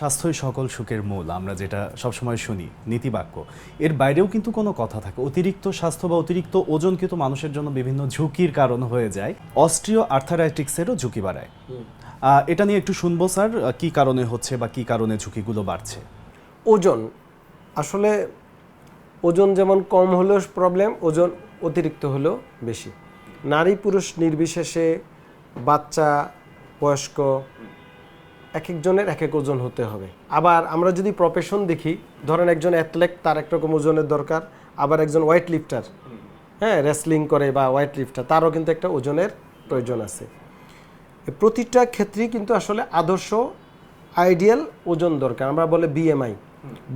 স্বাস্থ্যই সকল সুখের মূল, আমরা যেটা সবসময় শুনি নীতিবাক্য, এর বাইরেও কিন্তু কোনো কথা থাকে। অতিরিক্ত স্বাস্থ্য বা অতিরিক্ত ওজন কিন্তু মানুষের জন্য বিভিন্ন ঝুঁকির কারণ হয়ে যায়। অস্ট্রিও আর্থারাইটিক্সেরও ঝুঁকি বাড়ায়। এটা নিয়ে একটু শুনবো স্যার, কি কারণে হচ্ছে বা কি কারণে ঝুঁকিগুলো বাড়ছে? ওজন আসলে ওজন যেমন কম হলেও প্রবলেম, ওজন অতিরিক্ত হলেও বেশি। নারী পুরুষ নির্বিশেষে, বাচ্চা বয়স্ক, এক একজনের এক এক ওজন হতে হবে। আবার আমরা যদি প্রফেশন দেখি, ধরেন একজন অ্যাথলেট, তার একরকম ওজনের দরকার। আবার একজন ওয়েট লিফটার, রেসলিং করে বা ওয়েট লিফটার, তারও কিন্তু একটা ওজনের প্রয়োজন আছে। প্রতিটা ক্ষেত্রেই কিন্তু আসলে আদর্শ আইডিয়াল ওজন দরকার। আমরা বলে বিএমআই,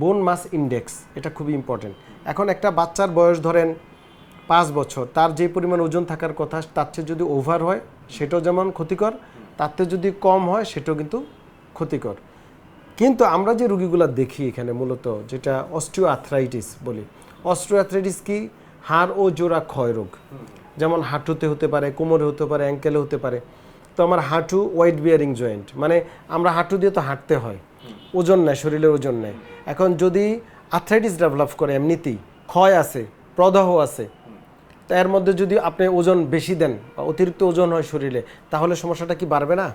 বোন মাস ইন্ডেক্স, এটা খুবই ইম্পর্টেন্ট। এখন একটা বাচ্চার বয়স ধরেন 5 বছর, তার যে পরিমাণ ওজন থাকার কথা তার চেয়ে যদি ওভার হয় সেটাও যেমন ক্ষতিকর, তার থেকে যদি কম হয় সেটাও কিন্তু ক্ষতিকর। কিন্তু আমরা যে রোগীগুলো দেখি এখানে মূলত, যেটা অস্টিও আর্থ্রাইটিস বলি, অস্টিও আর্থ্রাইটিস কি হাড় ও জোড়া ক্ষয় রোগ। যেমন হাঁটুতে হতে পারে, কোমরে হতে পারে, অ্যাঙ্কেলে হতে পারে। তো আমার হাঁটু ওয়েট বিয়ারিং জয়েন্ট, মানে আমরা হাঁটু দিয়ে তো হাঁটতে হয়, ওজন নেয়, শরীরের ওজন নেয়। এখন যদি আর্থ্রাইটিস ডেভেলপ করে, এমনিতেই ক্ষয় আছে, প্রদাহ আছে, তো এর মধ্যে যদি আপনি ওজন বেশি দেন বা অতিরিক্ত ওজন হয় শরীরে, তাহলে সমস্যাটা কি বাড়বে না?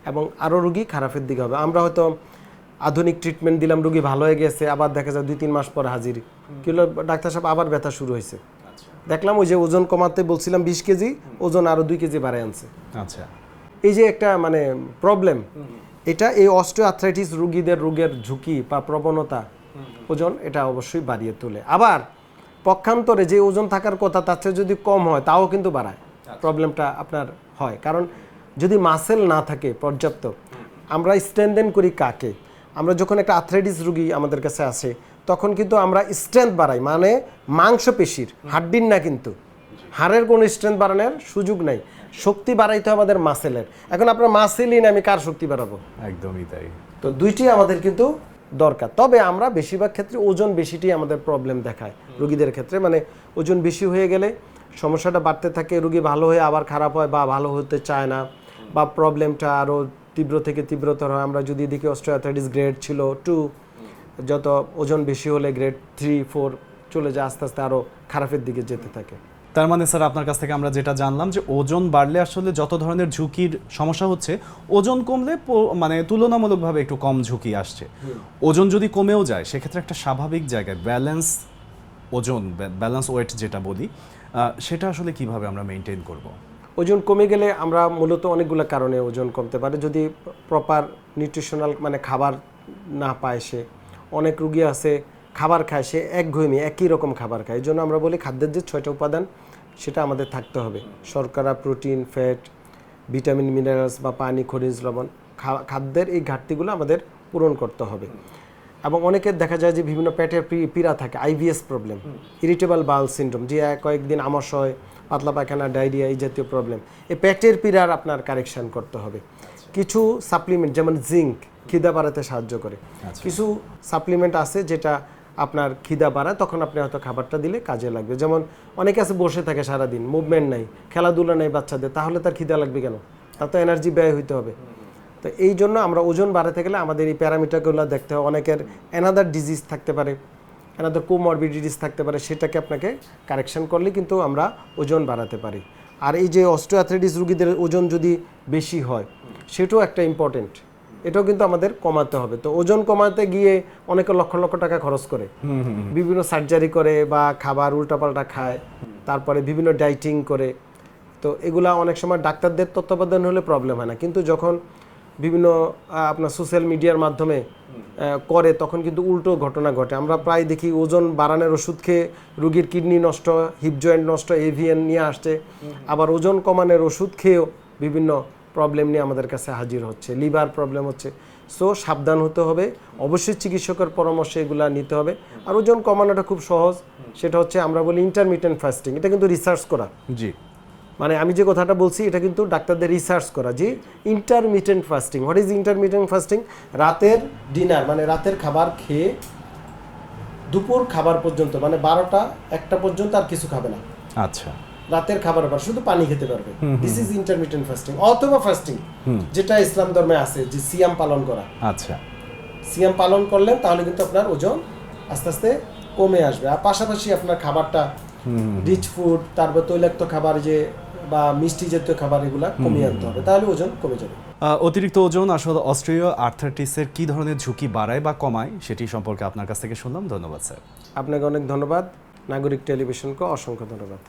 এবং আরও রোগী খারাপের দিকে হবে। আমরা হয়তো আধুনিক ট্রিটমেন্ট দিলাম, রোগী ভালো হয়ে গেছে, আবার দেখা যায় 2-3 মাস পর হাজির, কি হলো, ডাক্তার সাহেব আবার ব্যথা শুরু হয়েছে। দেখলাম ওই যে ওজন কমাতে বলছিলাম 20 কেজি, ওজন আরও 2 কেজি বাড়ায় আনছে। আচ্ছা, এই যে একটা মানে প্রবলেম, এটা এই অস্টিও আর্থ্রাইটিস রোগীদের রোগের ঝুঁকি বা প্রবণতা, ওজন এটা অবশ্যই বাড়িয়ে তোলে। আবার পক্ষান্তরে যে ওজন থাকার কথা তার চেয়ে যদি কম হয়, তাও কিন্তু বাড়ায়, প্রবলেমটা আপনার হয়। কারণ যদি মাসেল না থাকে পর্যাপ্ত, আমরা স্ট্রেনদেন করি কাকে? আমরা যখন একটা আর্থ্রাইটিস রোগী আমাদের কাছে আসে, তখন কিন্তু আমরা স্ট্রেংথ বাড়াই, মানে মাংসপেশির, হাড্ডির না। কিন্তু হাড়ের কোনো স্ট্রেংথ বাড়ানোর সুযোগ নাই, শক্তি বাড়াইতে হবে আমাদের মাসেলের। এখন আপনার মাসেলই না, আমি কার শক্তি বাড়াবো? একদমই তাই। তো দুইটি আমাদের কিন্তু দরকার। তবে আমরা বেশিরভাগ ক্ষেত্রে ওজন বেশিটি আমাদের প্রবলেম দেখায় রোগীদের ক্ষেত্রে। মানে ওজন বেশি হয়ে গেলে সমস্যাটা বাড়তে থাকে, রোগী ভালো হয়ে আবার খারাপ হয় বা ভালো হতে চায় না, বা প্রবলেমটা আরও তীব্র থেকে তীব্রতর হয়। আমরা যদি দেখি অস্টিওআর্থ্রাইটিস গ্রেড ছিল 2, যত ওজন বেশি হলে গ্রেড 3-4 চলে যায়, আস্তে আস্তে আরও খারাপের দিকে যেতে থাকে। তার মানে স্যার আপনার কাছ থেকে আমরা যেটা জানলাম যে ওজন বাড়লে আসলে যত ধরনের ঝুঁকির সমস্যা হচ্ছে, ওজন কমলে মানে তুলনামূলকভাবে একটু কম ঝুঁকি আসছে। ওজন যদি কমেও যায়, সেক্ষেত্রে একটা স্বাভাবিক জায়গায় ব্যালেন্স ওজন, ব্যালেন্স ওয়েট যেটা বলি, সেটা আসলে কিভাবে আমরা মেনটেন করব? ওজন কমে গেলে আমরা মূলত অনেকগুলো কারণে ওজন কমতে পারে। যদি প্রপার নিউট্রিশনাল মানে খাবার না পায়, সে অনেক রোগী আছে খাবার খায়, সে একঘেয়েমি একই রকম খাবার খায়। এই জন্য আমরা বলি খাদ্যের যে 6টা উপাদান সেটা আমাদের থাকতে হবে: শর্করা, প্রোটিন, ফ্যাট, ভিটামিন, মিনারেলস বা পানি, খনিজ লবণ। খাদ্যের এই ঘাটতিগুলো আমাদের পূরণ করতে হবে। এবং অনেকের দেখা যায় যে বিভিন্ন পেটের পীড়া থাকে, IBS problem, irritable bowel syndrome, যে কয়েকদিন আমাশয়, পাতলা পায়খানা, ডায়রিয়া, এই জাতীয় প্রবলেম। এই পেটের পীড়ার আপনার কারেকশন করতে হবে। কিছু সাপ্লিমেন্ট যেমন জিঙ্ক খিদা বাড়াতে সাহায্য করে। কিছু সাপ্লিমেন্ট আছে যেটা আপনার খিদা বাড়ায়, তখন আপনি হয়তো খাবারটা দিলে কাজে লাগবে। যেমন অনেকে আছে বসে থাকে সারাদিন, মুভমেন্ট নাই, খেলাধুলা নেই বাচ্চাদের, তাহলে তার খিদা লাগবে কেন? তার তো এনার্জি ব্যয় হইতে হবে। তো এই জন্য আমরা ওজন বাড়াতে গেলে আমাদের এই প্যারামিটারগুলো দেখতে হবে। অনেকের অ্যানাদার ডিজিজ থাকতে পারে, অ্যানাদার কোমরবিডিটিস থাকতে পারে, সেটাকে আপনাকে কারেকশন করলে কিন্তু আমরা ওজন বাড়াতে পারি। আর এই যে অস্টিওআর্থ্রাইটিস রোগীদের ওজন যদি বেশি হয়, সেটাও একটা ইম্পর্টেন্ট, এটাও কিন্তু আমাদের কমাতে হবে। তো ওজন কমাতে গিয়ে অনেকে লক্ষ লক্ষ টাকা খরচ করে, বিভিন্ন সার্জারি করে বা খাবার উল্টাপাল্টা খায়, তারপরে বিভিন্ন ডাইটিং করে। তো এগুলা অনেক সময় ডাক্তারদের তত্ত্বাবধান হলে প্রবলেম হয় না, কিন্তু যখন বিভিন্ন আপনার সোশ্যাল মিডিয়ার মাধ্যমে করে, তখন কিন্তু উল্টো ঘটনা ঘটে। আমরা প্রায় দেখি ওজন বাড়ানোর ওষুধ খেয়ে রোগীর কিডনি নষ্ট, হিপ জয়েন্ট নষ্ট, এভিএন নিয়ে আসছে। আবার ওজন কমানোর ওষুধ খেয়েও বিভিন্ন প্রবলেম নিয়ে আমাদের কাছে হাজির হচ্ছে, লিভার প্রবলেম হচ্ছে। সো সাবধান হতে হবে, অবশ্যই চিকিৎসকের পরামর্শে এগুলা নিতে হবে। আর ওজন কমানোটা খুব সহজ, সেটা হচ্ছে আমরা বলি ইন্টারমিটেন্ট ফাস্টিং। এটা কিন্তু রিসার্চ করা, জি, মানে আমি যে কথাটা বলছি এটা কিন্তু ডাক্তারদের রিসার্চ করা, যে intermittent fasting. What is intermittent fasting? রাতের ডিনার মানে রাতের খাবার খেয়ে দুপুর খাবার পর্যন্ত, মানে 12টা-1টা পর্যন্ত আর কিছু খাবে না। আচ্ছা, রাতের খাবার পর শুধু পানি খেতে পারবে। This is intermittent fasting. অথবা ফাস্টিং যেটা ইসলাম ধর্মে আছে, যে সিয়াম পালন করা। আচ্ছা, সিয়াম পালন করলেন তাহলে কিন্তু আপনার ওজন আস্তে আস্তে কমে আসবে। আর পাশাপাশি আপনার খাবারটা রিচ ফুড, তারপর তৈলাক্ত খাবার যে বা মিষ্টি জাতীয় খাবার এগুলা কমিয়ে আনতে হবে, তাহলে ওজন কমে যাবে। অতিরিক্ত ওজন আসলে অস্ট্রিও আর্থারাইটিসের কি ধরনের ঝুঁকি বাড়ায় বা কমায় সেটি সম্পর্কে আপনার কাছ থেকে শুনলাম। ধন্যবাদ স্যার। আপনাকে অনেক ধন্যবাদ। নাগরিক টেলিভিশনকে অসংখ্য ধন্যবাদ।